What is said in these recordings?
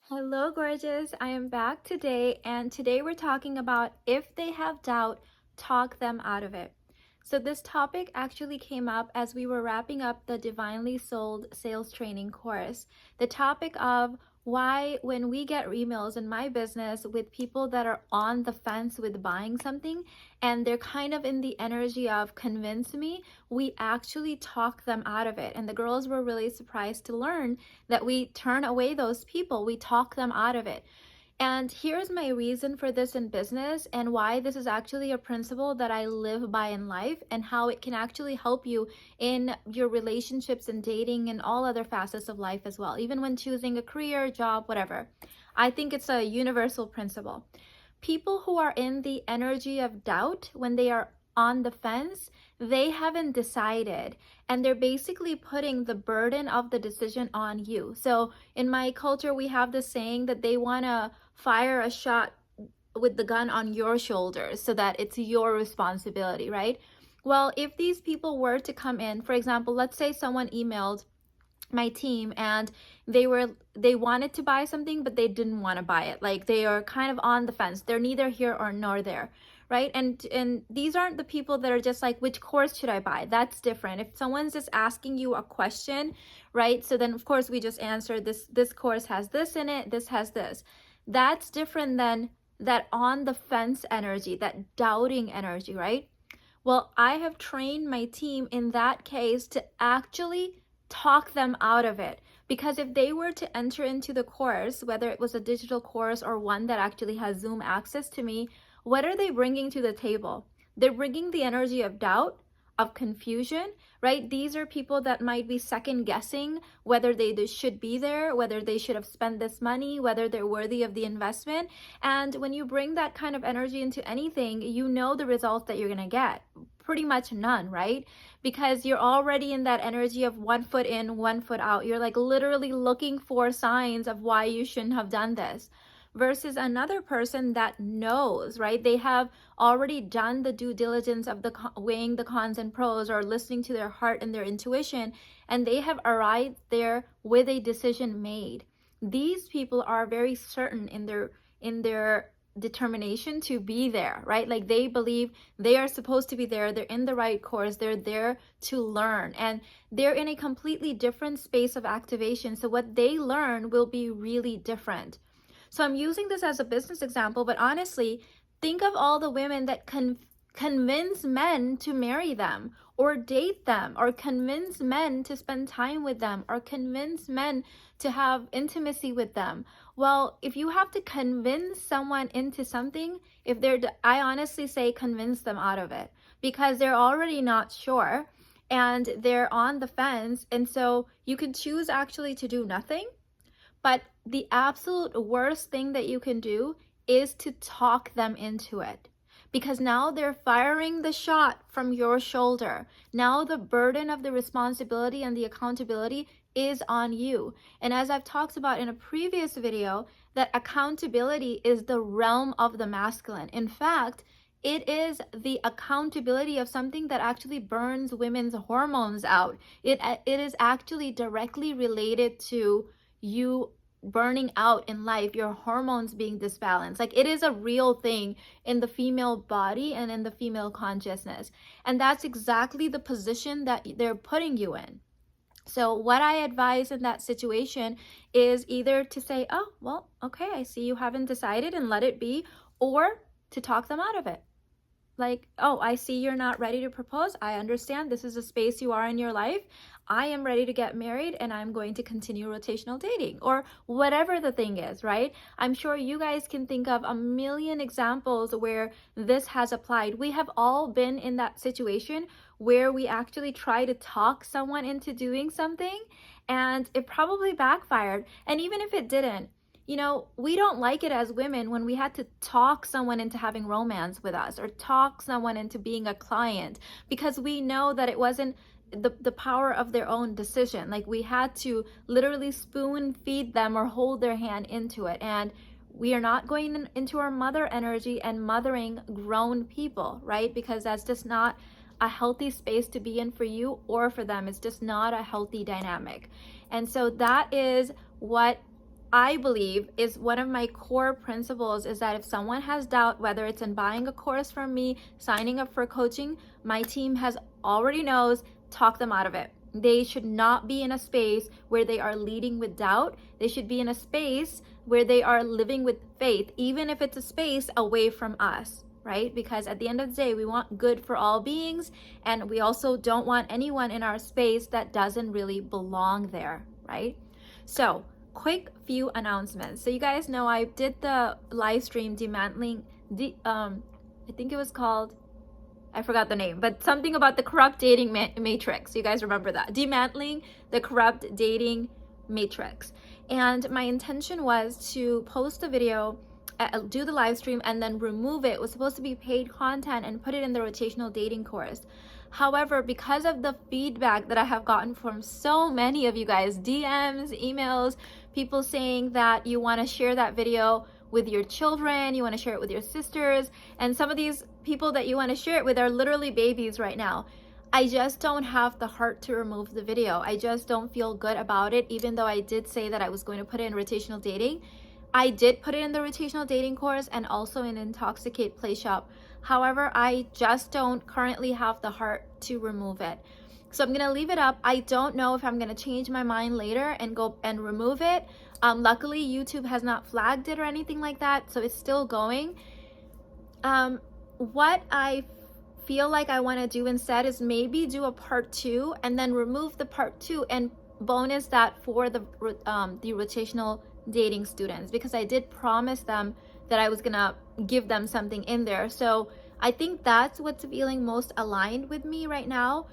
Hello, gorgeous. I am back today, and today we're talking about if they have doubt, talk them out of it. So, this topic actually came up as we were wrapping up the Divinely Sold sales training course. The topic of why, when we get emails in my business with people that are on the fence with buying something and they're kind of in the energy of convince me, we actually talk them out of it. And the girls were really surprised to learn that we turn away those people, we talk them out of it. And here's my reason for this in business and why this is actually a principle that I live by in life and how it can actually help you in your relationships and dating and all other facets of life as well, even when choosing a career, job, whatever. I think it's a universal principle. People who are in the energy of doubt, when they are on the fence, they haven't decided, and they're basically putting the burden of the decision on you. So in my culture, we have this saying that they want to fire a shot with the gun on your shoulders so that it's your responsibility, right? Well, if these people were to come in, for example, let's say someone emailed my team and they wanted to buy something but they didn't want to buy it, like they are kind of on the fence, they're neither here or nor there, right? And these aren't the people that are just like, which course should I buy? That's different. If someone's just asking you a question, right, so then of course we just answer this course has this in it, this has this. That's different than that on the fence energy, that doubting energy, right? Well, I have trained my team in that case to actually talk them out of it. Because if they were to enter into the course, whether it was a digital course or one that actually has Zoom access to me, what are they bringing to the table? They're bringing the energy of doubt, of confusion, right? These are people that might be second guessing whether they should be there, whether they should have spent this money, whether they're worthy of the investment. And when you bring that kind of energy into anything, you know the results that you're going to get. Pretty much none, right? Because you're already in that energy of 1 foot in, 1 foot out. You're like literally looking for signs of why you shouldn't have done this. Versus another person that knows, right? They have already done the due diligence of the weighing the cons and pros or listening to their heart and their intuition, and they have arrived there with a decision made. These people are very certain in their determination to be there, right? Like they believe they are supposed to be there, they're in the right course, they're there to learn, and they're in a completely different space of activation. So what they learn will be really different. So I'm using this as a business example, but honestly, think of all the women that convince men to marry them or date them or convince men to spend time with them or convince men to have intimacy with them. Well, if you have to convince someone into something, I honestly say convince them out of it, because they're already not sure and they're on the fence. And so you can choose actually to do nothing, but the absolute worst thing that you can do is to talk them into it, because now they're firing the shot from your shoulder. Now the burden of the responsibility and the accountability is on you. And as I've talked about in a previous video, that accountability is the realm of the masculine. In fact, it is the accountability of something that actually burns women's hormones out. It is actually directly related to you burning out in life, your hormones being disbalanced. Like it is a real thing in the female body and in the female consciousness. And that's exactly the position that they're putting you in. So what I advise in that situation is either to say, oh, well, okay, I see you haven't decided, and let it be, or to talk them out of it. Like, oh, I see you're not ready to propose. I understand this is a space you are in your life. I am ready to get married and I'm going to continue rotational dating, or whatever the thing is, right? I'm sure you guys can think of a million examples where this has applied. We have all been in that situation where we actually try to talk someone into doing something and it probably backfired. And even if it didn't, we don't like it as women when we had to talk someone into having romance with us or talk someone into being a client, because we know that it wasn't the power of their own decision. Like we had to literally spoon feed them or hold their hand into it. And we are not going into our mother energy and mothering grown people, right? Because that's just not a healthy space to be in for you or for them. It's just not a healthy dynamic. And so that is what I believe is one of my core principles is that if someone has doubt, whether it's in buying a course from me, signing up for coaching, my team has already knows, talk them out of it. They should not be in a space where they are leading with doubt. They should be in a space where they are living with faith, even if it's a space away from us, right? Because at the end of the day, we want good for all beings, and we also don't want anyone in our space that doesn't really belong there, right? So, quick few announcements. So you guys know I did the live stream dismantling I think it was called, I forgot the name, but something about the corrupt dating matrix. You guys remember that? Dismantling the corrupt dating matrix. And my intention was to post a video, do the live stream, and then remove it. It was supposed to be paid content and put it in the rotational dating course. However, because of the feedback that I have gotten from so many of you guys, DMs, emails, people saying that you want to share that video with your children, you want to share it with your sisters, and some of these people that you want to share it with are literally babies right now. I just don't have the heart to remove the video. I just don't feel good about it, even though I did say that I was going to put it in rotational dating. I did put it in the rotational dating course and also in Intoxicate Play Shop. However, I just don't currently have the heart to remove it. So I'm going to leave it up. I don't know if I'm going to change my mind later and go and remove it. Luckily, YouTube has not flagged it or anything like that, so it's still going. What I feel like I want to do instead is maybe do a part 2 and then remove the part 2 and bonus that for the rotational dating students, because I did promise them that I was gonna give them something in there. So I think that's what's feeling most aligned with me right now.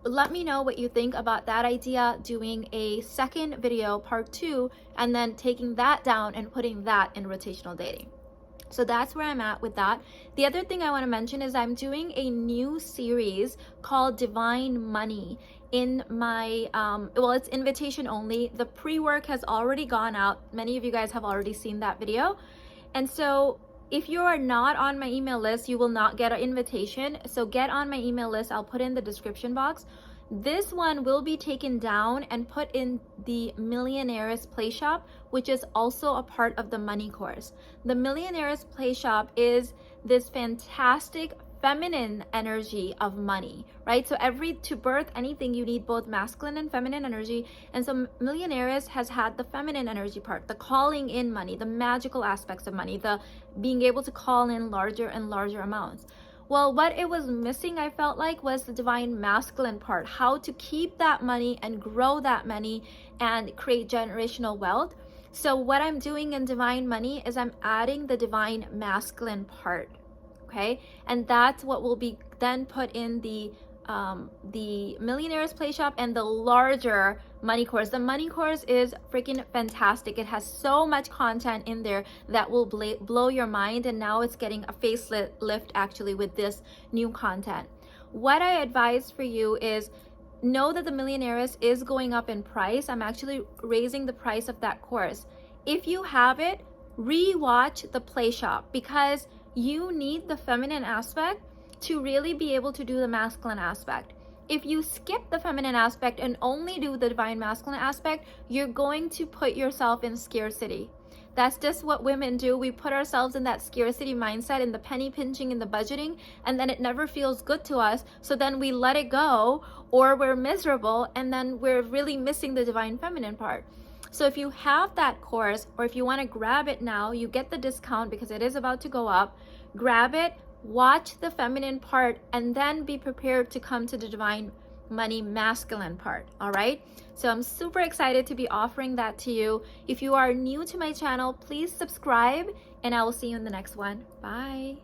Let me know what you think about that idea, doing a second video, part 2, and then taking that down and putting that in rotational dating. So that's where I'm at with that. The other thing I want to mention is I'm doing a new series called Divine Money in my, well, it's invitation only. The pre-work has already gone out. Many of you guys have already seen that video. And so if you are not on my email list, you will not get an invitation. So get on my email list. I'll put in the description box. This one will be taken down and put in the MINA'S Play Shop, which is also a part of the money course. The MINA'S Play Shop is this fantastic feminine energy of money, right? So to birth anything, you need both masculine and feminine energy. And so MINA'S has had the feminine energy part, the calling in money, the magical aspects of money, the being able to call in larger and larger amounts. Well, what it was missing, I felt like, was the divine masculine part, how to keep that money and grow that money and create generational wealth. So what I'm doing in Divine Money is I'm adding the divine masculine part, okay? And that's what will be then put in the MINA'S Play Shop and the larger money course. The money course is freaking fantastic. It has so much content in there that will blow your mind, and now it's getting a facelift actually with this new content. What I advise for you is know that the MINA'S is going up in price. I'm actually raising the price of that course. If you have it, re-watch the Play Shop, because you need the feminine aspect to really be able to do the masculine aspect. If you skip the feminine aspect and only do the divine masculine aspect, you're going to put yourself in scarcity. That's just what women do. We put ourselves in that scarcity mindset, in the penny pinching, in the budgeting, and then it never feels good to us. So then we let it go, or we're miserable, and then we're really missing the divine feminine part. So if you have that course, or if you want to grab it now, you get the discount because it is about to go up. Grab it, watch the feminine part, and then be prepared to come to the divine money masculine part. All right, so I'm super excited to be offering that to you. If you are new to my channel, please subscribe, and I will see you in the next one. Bye.